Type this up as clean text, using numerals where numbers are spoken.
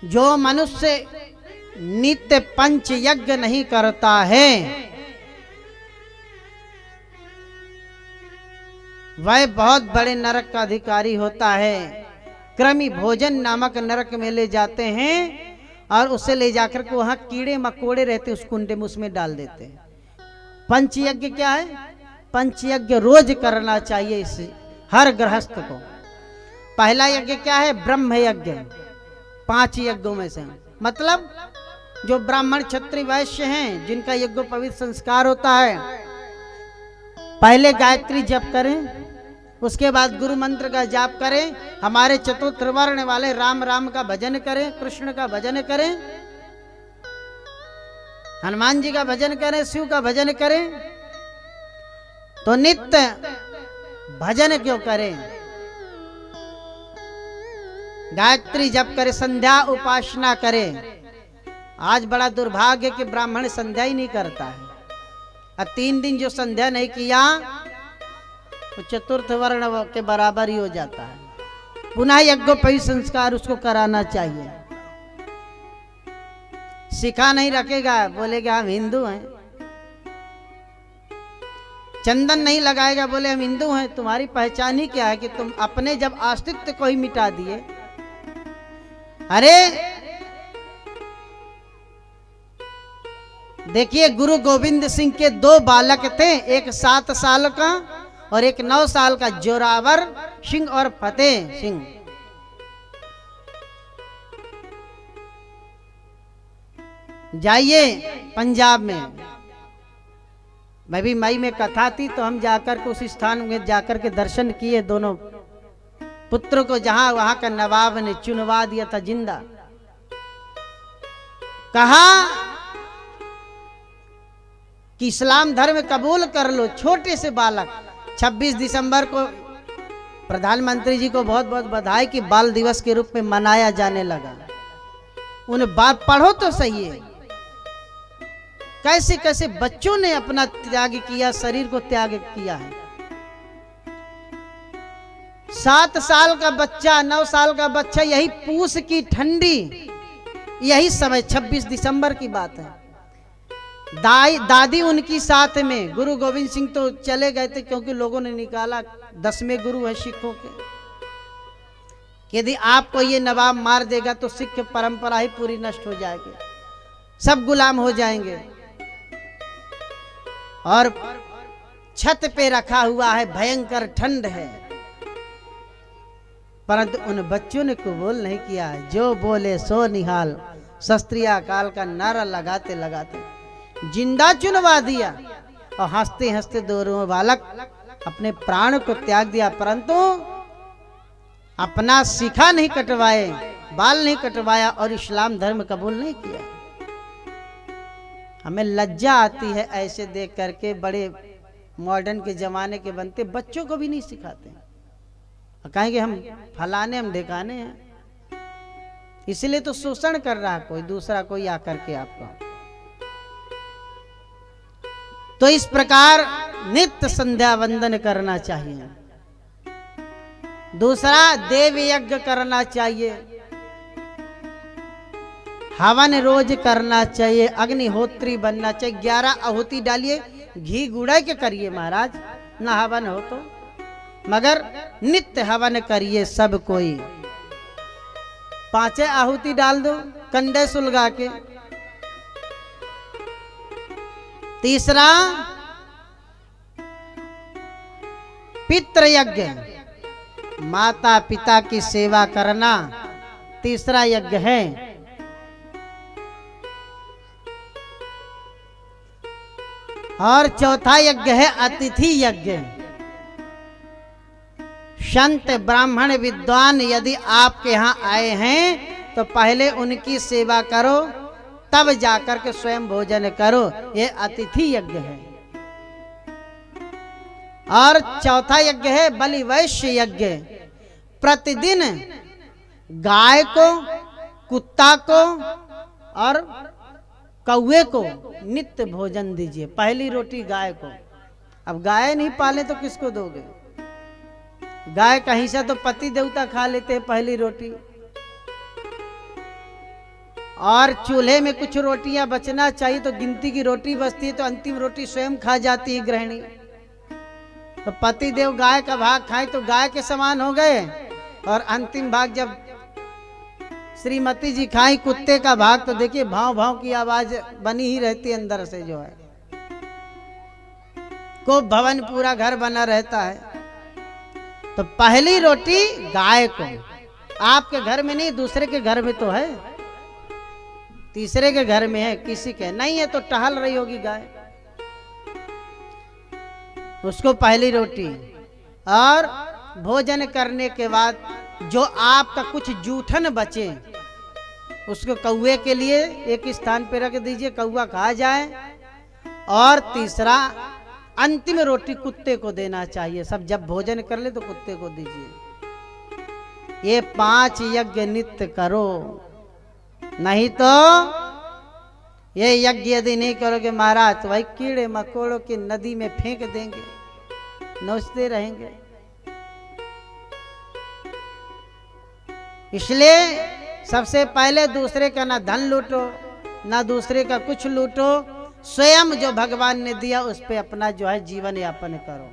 जो मनुष्य नित्य पंच यज्ञ नहीं करता है वह बहुत बड़े नरक का अधिकारी होता है। कृमि भोजन नामक नरक में ले जाते हैं और उसे ले जाकर के वहां कीड़े मकोड़े रहते उस कुंडे में उसमें डाल देते हैं। पंच यज्ञ क्या है? पंच यज्ञ रोज करना चाहिए इस हर गृहस्थ को। पहला यज्ञ क्या है? ब्रह्म यज्ञ। 5 यज्ञों में से मतलब जो ब्राह्मण क्षत्रिय वैश्य हैं जिनका यज्ञोपवीत संस्कार होता है, पहले गायत्री जप करें, उसके बाद गुरु मंत्र का जाप करें, हमारे चतुर्थ वर्ण वाले राम राम का भजन करें, कृष्ण का भजन करें, हनुमान जी का भजन करें, शिव का भजन करें। तो नित्य भजन क्यों करें? गायत्री जप करें, संध्या उपासना करें। आज बड़ा दुर्भाग्य कि ब्राह्मण संध्या ही नहीं करता है। और 3 दिन जो संध्या नहीं किया वो चतुर्थ वर्ण के बराबर ही हो जाता है। पुनः यज्ञोपवीत संस्कार उसको कराना चाहिए। सिखा नहीं रखेगा, बोलेगा हम हिंदू हैं। चंदन नहीं लगाएगा, बोले हम हिंदू हैं। तुम्हारी पहचान ही क्या है कि तुम अपने जब अस्तित्व को ही मिटा दिए। अरे देखिए, गुरु गोविंद सिंह के 2 बालक थे, एक 7 साल का और एक 9 साल का, जोरावर सिंह और फतेह सिंह। जाइए पंजाब में, मैं भी मई में कथा थी तो हम जाकर के उस स्थान में जाकर के दर्शन किए। दोनों पुत्र को जहां वहां का नवाब ने चुनवा दिया था जिंदा। कहा कि इस्लाम धर्म कबूल कर लो। छोटे से बालक। 26 दिसंबर को प्रधानमंत्री जी को बहुत बहुत बधाई कि बाल दिवस के रूप में मनाया जाने लगा। उन्हें बात पढ़ो तो सही है, कैसे कैसे बच्चों ने अपना त्याग किया, शरीर को त्याग किया है। 7 साल का बच्चा, 9 साल का बच्चा, यही पूस की ठंडी, यही समय 26 दिसंबर की बात है। दादी उनकी साथ में। गुरु गोविंद सिंह तो चले गए थे क्योंकि लोगों ने निकाला, 10वें गुरु है सिखों के। यदि आपको ये नवाब मार देगा तो सिख परंपरा ही पूरी नष्ट हो जाएगी, सब गुलाम हो जाएंगे। और छत पे रखा हुआ है, भयंकर ठंड है, परंतु उन बच्चों ने कबूल नहीं किया। जो बोले सो निहाल, शस्त्रीय काल का नारा लगाते लगाते जिंदा चुनवा दिया। और हंसते हंसते दोनों बालक अपने प्राण को त्याग दिया, परंतु अपना शिखा नहीं कटवाए, बाल नहीं कटवाया और इस्लाम धर्म कबूल नहीं किया। हमें लज्जा आती है ऐसे देख करके। बड़े मॉडर्न के जमाने के बनते बच्चों को भी नहीं सिखाते, कहेंगे हम फलाने हम ढिकाने हैं। इसलिए तो शोषण कर रहा कोई दूसरा, कोई आकर के आपको। तो इस प्रकार नित्य संध्या वंदन करना चाहिए। दूसरा, देव यज्ञ करना चाहिए, हवन रोज करना चाहिए, अग्निहोत्री बनना चाहिए। 11 आहुति डालिए, घी गुड़ा के करिए महाराज, ना हवन हो तो, मगर नित्य हवन करिए सब कोई। 5 आहुति डाल दो कंडे सुलगा के। तीसरा, पितृ यज्ञ, माता पिता की सेवा करना तीसरा यज्ञ है। और चौथा यज्ञ है अतिथि यज्ञ। संत ब्राह्मण विद्वान यदि आपके यहाँ आए हैं तो पहले उनकी सेवा करो, तब जाकर के स्वयं भोजन करो। ये अतिथि यज्ञ है। और चौथा यज्ञ है बलि वैश्य यज्ञ। प्रतिदिन गाय को, कुत्ता को और कौवे को नित्य भोजन दीजिए। पहली रोटी गाय को। अब गाय नहीं पाले तो किसको दोगे? गाय का हिस्सा तो पति देवता खा लेते हैं पहली रोटी। और चूल्हे में कुछ रोटियां बचना चाहिए तो गिनती की रोटी बचती है तो अंतिम रोटी स्वयं खा जाती है गृहिणी। तो पति देव गाय का भाग खाए तो गाय के समान हो गए, और अंतिम भाग जब श्रीमती जी खाई कुत्ते का भाग तो देखिए भाव भाव की आवाज बनी ही रहती है अंदर से, जो है को भवन पूरा घर बना रहता है। तो पहली रोटी गाय को, आपके घर में नहीं दूसरे के घर में तो है, तीसरे के घर में है, किसी के नहीं है तो टहल रही होगी गाय, उसको पहली रोटी। और भोजन करने के बाद जो आपका कुछ जूठन बचे उसको कौवे के लिए एक स्थान पे रख दीजिए, कौवा खा जाए। और तीसरा अंतिम रोटी कुत्ते को देना चाहिए। सब जब भोजन कर ले तो कुत्ते को दीजिए। ये 5 यज्ञ नित्य करो, नहीं तो ये यज्ञ यदि नहीं करोगे महाराज तो भाई कीड़े मकोड़ों की नदी में फेंक देंगे, नोचते रहेंगे। इसलिए सबसे पहले दूसरे का ना धन लूटो ना दूसरे का कुछ लूटो, स्वयं जो भगवान ने दिया उस पे अपना जो है जीवन यापन करो।